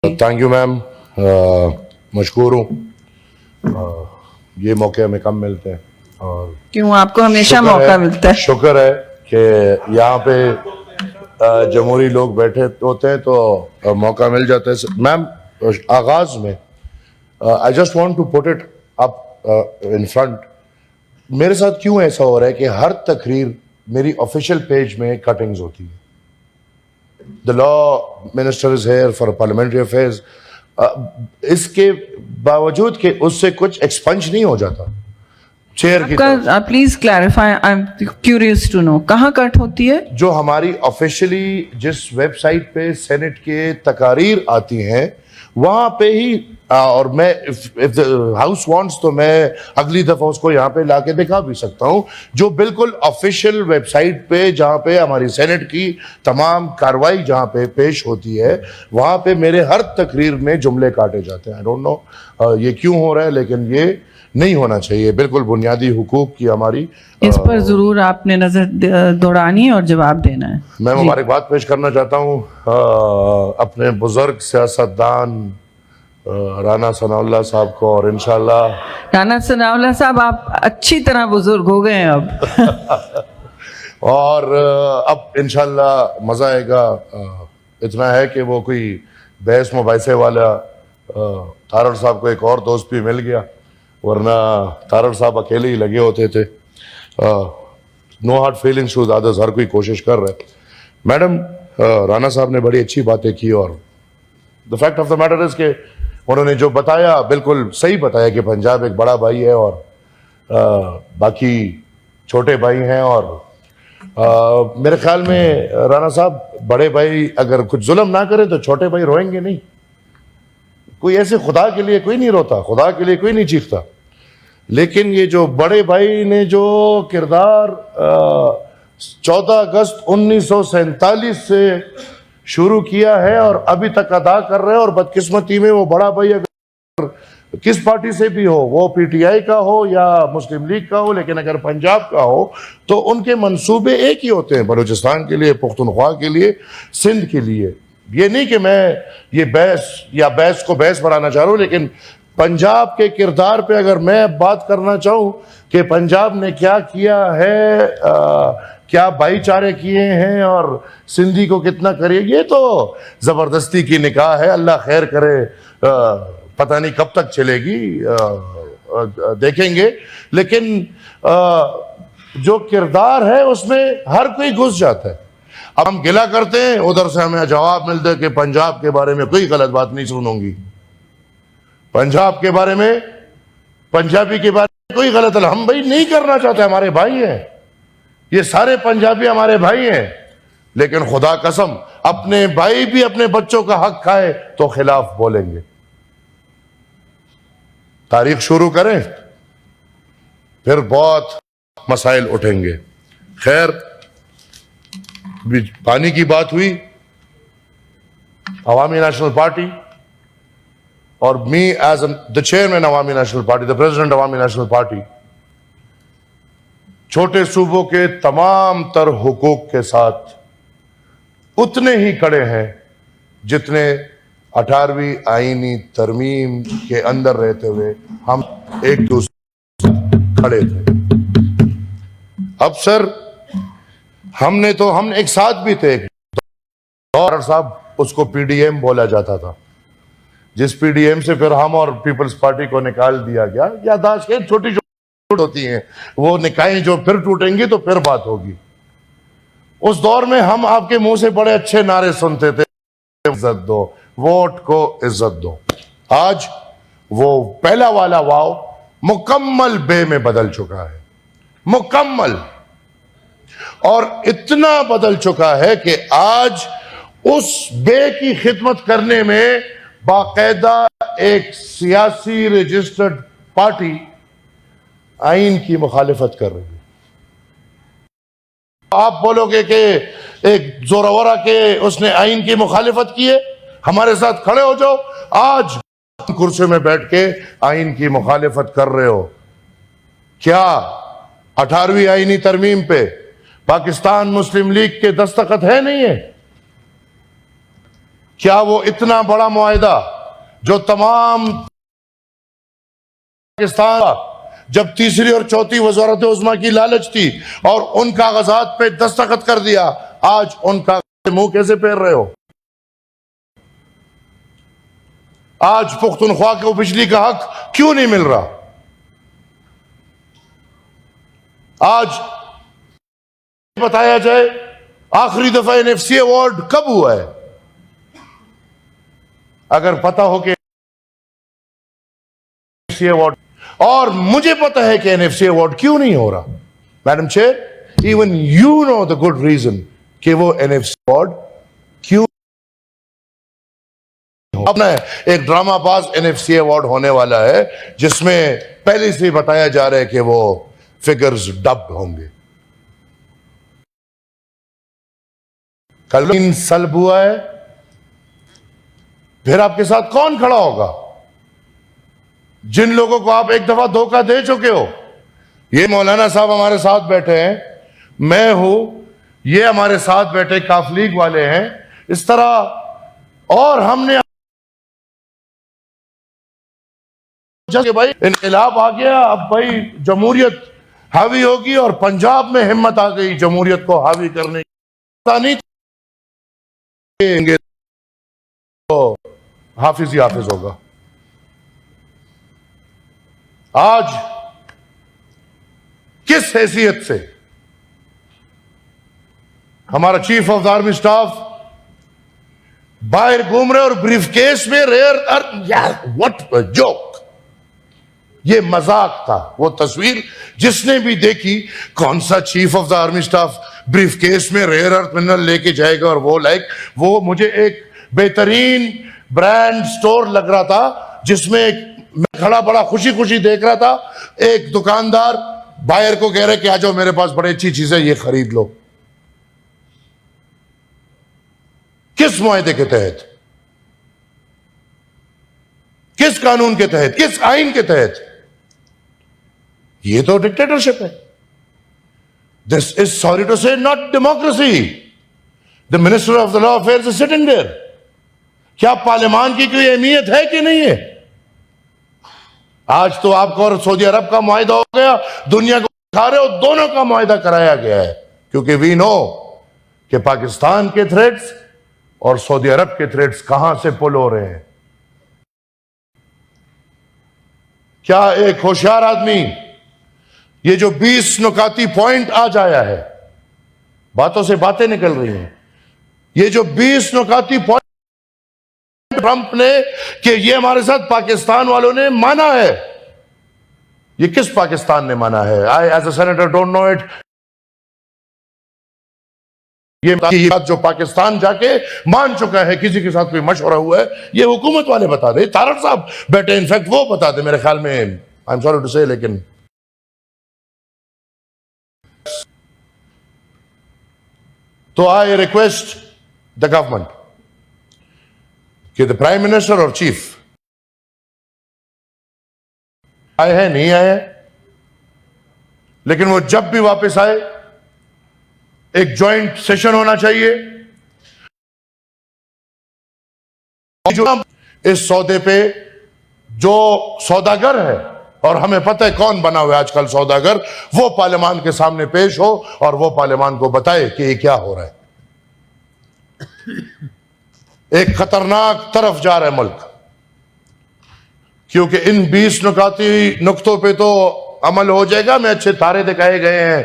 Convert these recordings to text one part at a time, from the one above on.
Thank you ma'am, मशकूर हूँ। ये मौके हमें कम मिलते हैं और क्यों आपको हमेशा मौका मिलता है? शुक्र है कि यहाँ पे जमहूरी लोग बैठे होते हैं तो मौका मिल जाता है। मैम, आगाज में I just want to put it up in front, मेरे साथ क्यों ऐसा हो रहा है कि हर तकरीर मेरी ऑफिशियल पेज में कटिंग्स होती है। The law minister is here for parliamentary affairs. इसके बावजूद कि उससे कुछ एक्सपंज नहीं हो जाता चेयर की तरफ। आपका please clarify, I am curious to know कहाँ कट होती है? जो हमारी ऑफिशियली जिस वेबसाइट पे सेनेट के तकारीर आती हैं वहां पे ही और मैं इफ द हाउस वांट्स तो मैं अगली दफा उसको यहाँ पे लाके दिखा भी सकता हूँ, जो बिल्कुल ऑफिशियल वेबसाइट पे जहाँ पे हमारी सेनेट की तमाम कार्रवाई जहाँ पे पेश होती है वहां पे मेरे हर तकरीर में जुमले काटे जाते हैं। आई डोंट नो ये क्यों हो रहा है, लेकिन ये नहीं होना चाहिए। बिल्कुल बुनियादी हुकूक की हमारी इस पर जरूर आपने नजर दौड़ानी है और जवाब देना है। मैं मुबारकबाद पेश करना चाहता हूँ अपने बुजुर्ग सियासतदान राना सनाउल्लाह साहब को, और इंशाल्लाह राना सनाउल्लाह साहब आप अच्छी तरह बुजुर्ग हो गए हैं अब और अब इंशाल्लाह मजा आएगा। इतना है कि वो कोई बहस मुबाहिसे वाला तारड़ साहब को एक और दोस्त भी मिल गया, वरना तारड़ साहब अकेले ही लगे होते थे। No hard feelings to others, हर कोई कोशिश कर रहा है। मैडम, राना साहब ने बड़ी अच्छी बातें की और the fact of the matter is के उन्होंने जो बताया बिल्कुल सही बताया कि पंजाब एक बड़ा भाई है और बाकी छोटे भाई हैं। और मेरे ख्याल में राना साहब, बड़े भाई अगर कुछ जुल्म ना करे तो छोटे भाई रोएंगे नहीं। कोई ऐसे खुदा के लिए कोई नहीं रोता, खुदा के लिए कोई नहीं चीखता, लेकिन ये जो बड़े भाई ने जो किरदार 14 अगस्त 1947 से शुरू किया है और अभी तक अदा कर रहे हैं, और बदकिस्मती में वो बड़ा भाई अगर किस पार्टी से भी हो, वो पीटीआई का हो या मुस्लिम लीग का हो, लेकिन अगर पंजाब का हो तो उनके मंसूबे एक ही होते हैं, बलूचिस्तान के लिए, पुख्तनख्वा के लिए, सिंध के लिए। ये नहीं कि मैं ये बहस को बहस बनाना चाह रहा हूँ, लेकिन पंजाब के किरदार पे अगर मैं बात करना चाहूँ कि पंजाब ने क्या किया है, क्या भाईचारे किए हैं और सिंधी को कितना करिए, ये तो जबरदस्ती की निकाह है। अल्लाह खैर करे, पता नहीं कब तक चलेगी, देखेंगे। लेकिन जो किरदार है उसमें हर कोई घुस जाता है। अब हम गिला करते हैं, उधर से हमें जवाब मिलता है कि पंजाब के बारे में कोई गलत बात नहीं सुनूंगी, पंजाब के बारे में, पंजाबी के बारे में कोई गलत। हम भाई नहीं करना चाहते, हमारे भाई हैं ये सारे पंजाबी, हमारे भाई हैं, लेकिन खुदा कसम अपने भाई भी अपने बच्चों का हक खाए तो खिलाफ बोलेंगे। तारीख शुरू करें फिर बहुत मसाइल उठेंगे। खैर, पानी की बात हुई, अवामी नेशनल पार्टी और me as the chairman Awami national party, the president Awami national party, छोटे सूबों के तमाम तर हुकूक के साथ उतने ही खड़े हैं जितने 18वीं आईनी तरमीम के अंदर रहते हुए हम एक दूसरे खड़े थे। अब सर, हम एक साथ भी थे, और साहब उसको पीडीएम बोला जाता था, जिस पीडीएम से फिर हम और पीपल्स पार्टी को निकाल दिया गया। यादाश्त के छोटी होती हैं, वो निकाहें जो फिर टूटेंगी तो फिर बात होगी। उस दौर में हम आपके मुंह से बड़े अच्छे नारे सुनते थे, इज्जत दो, वोट को इज्जत दो। आज वो पहला वाला वाव मुकम्मल बे में बदल चुका है, मुकम्मल, और इतना बदल चुका है कि आज उस बे की खिदमत करने में बाकायदा एक सियासी रजिस्टर्ड पार्टी आइन की मुखालिफत कर रही है। आप बोलोगे कि एक जोरावरा के उसने आइन की मुखालिफत की है, हमारे साथ खड़े हो जाओ। आज कुर्सी में बैठ के आइन की मुखालिफत कर रहे हो। क्या 18वीं आईनी तरमीम पे पाकिस्तान मुस्लिम लीग के दस्तखत है नहीं है? کیا وہ اتنا بڑا معاہدہ جو تمام پاکستان جب تیسری اور چوتھی وزارت عظمیٰ کی لالچ تھی اور ان کاغذات پہ دستخط کر دیا، آج ان کاغذات منہ کیسے پھیر رہے ہو؟ آج پختونخوا کو بجلی کا حق کیوں نہیں مل رہا؟ آج بتایا جائے آخری دفعہ NFC ایوارڈ کب ہوا ہے؟ اگر پتا ہو کہ NFC ایوارڈ، اور مجھے پتا ہے کہ NFC ایوارڈ کیوں نہیں ہو رہا، madam chair, even you know the good reason کہ وہ NFC ایوارڈ کیوں اپنا ایک ڈرامہ باز NFC ایوارڈ ہونے والا ہے جس میں پہلے سے ہی بتایا جا رہا ہے کہ وہ فگرز ڈبڈ ہوں گے. کل سلب ہوا ہے، پھر آپ کے ساتھ کون کھڑا ہوگا؟ جن لوگوں کو آپ ایک دفعہ دھوکہ دے چکے ہو. یہ مولانا صاحب ہمارے ساتھ بیٹھے ہیں، میں ہوں، یہ ہمارے ساتھ بیٹھے کاف لیگ والے ہیں، اس طرح، اور ہم نے کہ بھائی انقلاب آ گیا، اب بھائی جمہوریت حاوی ہوگی، اور پنجاب میں ہمت آ گئی جمہوریت کو حاوی کرنے کی. نہیں تو حافظ ہی حافظ ہوگا. آج کس حیثیت سے ہمارا chief of the army staff باہر گھوم رہے اور بریف کیس میں وٹ جوک، یہ مذاق تھا. وہ تصویر جس نے بھی دیکھی، کون سا chief of the army staff brief case میں ریئر ارتھ منرل لے کے جائے گا، اور وہ مجھے ایک بہترین برانڈ سٹور لگ رہا تھا جس میں میں کھڑا بڑا خوشی خوشی دیکھ رہا تھا، ایک دکاندار بائر کو کہہ رہے کہ آ جاؤ میرے پاس بڑی اچھی چیز ہے، یہ خرید لو. کس معاہدے کے تحت؟ کس قانون کے تحت؟ کس آئین کے تحت؟ یہ تو ڈکٹیٹرشپ ہے. This is, sorry to say, not democracy. The Minister of the Law Affairs is sitting there. کیا پارلیمان کی کوئی اہمیت ہے کہ نہیں ہے؟ آج تو آپ کو اور سعودی عرب کا معاہدہ ہو گیا، دنیا کو دکھا رہے ہو، دونوں کا معاہدہ کرایا گیا ہے، کیونکہ وی نو کہ پاکستان کے تھریٹس اور سعودی عرب کے تھریٹس کہاں سے پل ہو رہے ہیں. کیا ایک ہوشیار آدمی یہ جو 20 نکاتی پوائنٹ آج آیا ہے، باتوں سے باتیں نکل رہی ہیں، یہ جو 20 نکاتی پوائنٹ ٹرمپ نے کہ یہ ہمارے ساتھ پاکستان والوں نے مانا ہے، یہ کس پاکستان نے مانا ہے؟ I as a senator don't know it. یہ بات جو پاکستان جا کے مان چکا ہے، کسی کے ساتھ کوئی مشورہ ہوا ہے، یہ حکومت والے بتا دے. تارڑ صاحب بیٹھے، انفیکٹ وہ بتا دے میرے خیال میں، I'm sorry to say، لیکن تو I request the government کہ the prime minister اور چیف آئے ہیں نہیں آئے ہیں، لیکن وہ جب بھی واپس آئے ایک جوائنٹ سیشن ہونا چاہیے. اس سودے پہ جو سوداگر ہے، اور ہمیں پتہ ہے کون بنا ہوا ہے آج کل سوداگر، وہ پارلیمان کے سامنے پیش ہو اور وہ پارلیمان کو بتائے کہ یہ کیا ہو رہا ہے. ایک خطرناک طرف جا رہا ہے ملک، کیونکہ ان 20 نکاتی نقطوں پہ تو عمل ہو جائے گا. میں اچھے تارے دکھائے گئے ہیں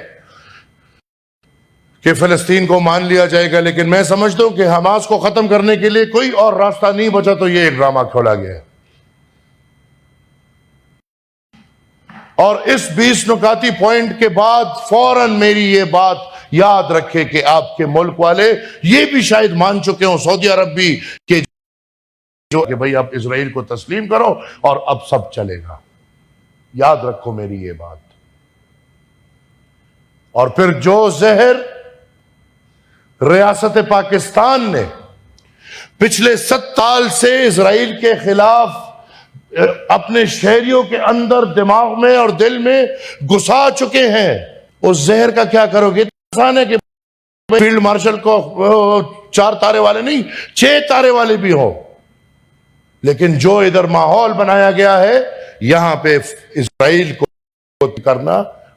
کہ فلسطین کو مان لیا جائے گا، لیکن میں سمجھتا ہوں کہ حماس کو ختم کرنے کے لیے کوئی اور راستہ نہیں بچا، تو یہ ایک ڈرامہ کھولا گیا ہے. اور اس 20 نکاتی پوائنٹ کے بعد فوراً میری یہ بات یاد رکھے کہ آپ کے ملک والے یہ بھی شاید مان چکے ہوں، سعودی عرب بھی، کہ بھئی آپ اسرائیل کو تسلیم کرو اور اب سب چلے گا. یاد رکھو میری یہ بات. اور پھر جو زہر ریاست پاکستان نے پچھلے 7 سال سے اسرائیل کے خلاف اپنے شہریوں کے اندر، دماغ میں اور دل میں گھسا چکے ہیں، اس زہر کا کیا کرو گے؟ آسان ہے کہ فیلڈ مارشل کو 4 तारे वाले नहीं, 6 तारे वाले भी हों, लेकिन जो इधर माहौल बनाया गया है यहां पे इजराइल को करना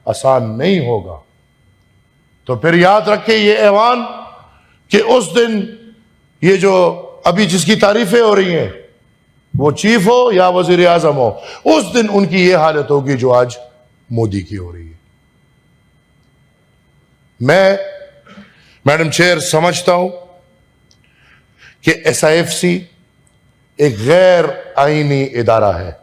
आसान नहीं होगा। तो फिर याद रखें ये ऐवान कि उस दिन ये जो अभी जिसकी तारीफें हो रही हैं, वो चीफ हो या वजीर आजम हो, उस दिन उनकी ये हालत होगी जो आज मोदी की हो रही है। मैं मैडम चेयर समझता हूं कि SIFC एक गैर आईनी इदारा है।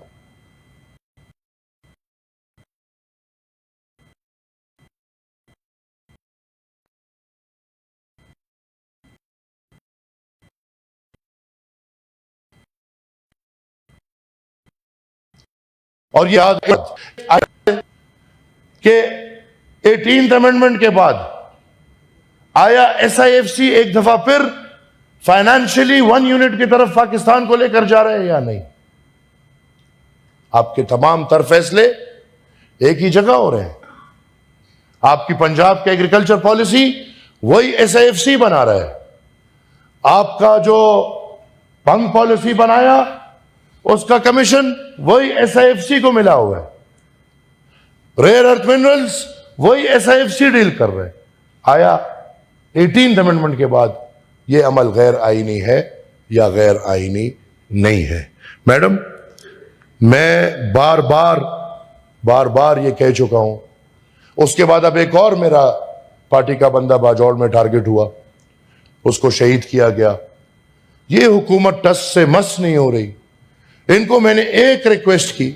और याद कि 18th अमेंडमेंट के बाद आया SIFC एक दफा फिर फाइनेंशियली 1 यूनिट की तरफ पाकिस्तान को लेकर जा रहे हैं या नहीं? आपके तमाम तर फैसले एक ही जगह हो रहे हैं। आपकी पंजाब की एग्रीकल्चर पॉलिसी वही SIFC बना रहा है। आपका जो भंग पॉलिसी बनाया उसका कमीशन वही SIFC को मिला हुआ है। रेयर अर्थ मिनरल्स वही SIFC डील कर रहे हैं। आया 18th अमेंडमेंट के बाद ये अमल गैर आईनी है या गैर आईनी नहीं है? मैडम, मैं बार बार ये कह चुका हूं। उसके बाद अब एक और मेरा पार्टी का बंदा बाजौड़ में टारगेट हुआ, उसको शहीद किया गया। ये हुकूमत टस से मस नहीं हो रही। इनको मैंने एक रिक्वेस्ट की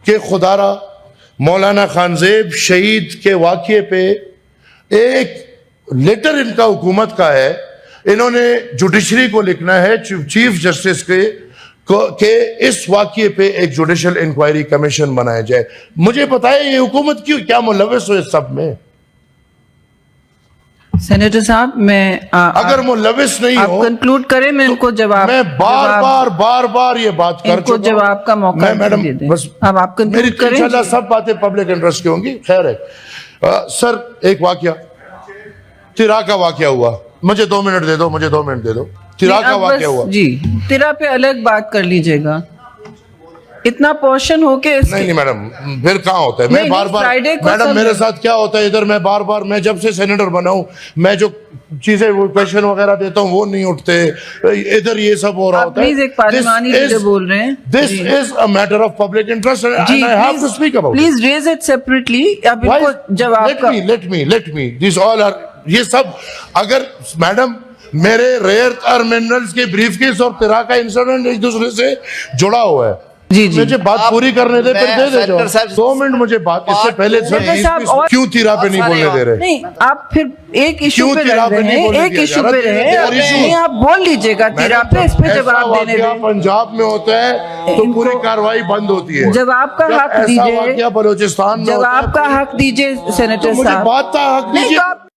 कि खुदारा मौलाना खानजेब शहीद के वाकये पे एक लेटर इनका हुकूमत का है, इन्होंने जुडिशरी को लिखना है, चीफ जस्टिस के इस वाकये पे एक जुडिशल इंक्वायरी कमीशन बनाया जाए। मुझे पता है ये हुकूमत क्यों क्या मुलविस हो इस सब में। सेनेटर साहब, मैं अगर मुलविस नहीं आप हो कंक्लूड करें, मैं इनको जवाब मैं बार ये बात कर इनको चुका हूं। जवाब का मौका मैं मैडम दे दें। बस अब आप मेरी कंक्लूड करें। इंशाल्लाह सब बातें पब्लिक इंटरेस्ट की होंगी। खैर है सर, एक वाकया तिरा का वाकया हुआ, मुझे 2 मिनट दे दो, मुझे 2 मिनट दे दो। तिरा का अब वाकया बस हुआ जी, तिरा पे अलग बात कर लीजिएगा। इतना पोर्शन होके नहीं मैडम, फिर कहाँ होता है? मैं नहीं, बार फ्राइडे को मैडम सब- मेरे साथ क्या होता है इधर, मैं बार मैं जब से सेनेटर बना हूं, मैं जो चीजें वो क्वेश्चन वगैरह देता हूं वो नहीं उठते, इधर ये सब हो रहा आप होता है। प्लीज एक पार्लिमानी लीडर बोल रहे हैं। This is a matter of public interest and I have to speak about. Please raise it separately. अब इनको जवाब का let me this all are, ये सब अगर मैडम मेरे रेयर अर्थ मिनरल्स के ब्रीफकेस और तिरा का इंसिडेंट एक दूसरे से जुड़ा हुआ है। जी जी, मुझे बात पूरी करने दे, फिर दे दे जाओ। सेनेटर साहब, 2 मिनट मुझे बात, इससे पहले सेनेटर साहब, और- क्यों तिरा पे नहीं बोलने दे रहे? नहीं, आप फिर एक इशू क्यों पे तिरा रह पे रहे नहीं हैं, बोलने एक दिया इशू जा रहा? पे रहे और issue- नहीं, आप बोल लीजिएगा तिरा पे, इस पे ऐसा जवाब देने वाकया दें। पंजाब में होता है तो इनको- पूरी कार्रवाई बंद होती है। जवाब का जब हक ऐसा दीजिए, वाकया बलोचिस्तान में होता है, जवाब का हक दीजिए तो सेनेटर मुझे साहब। बात का हक नहीं दीजिए। तो आप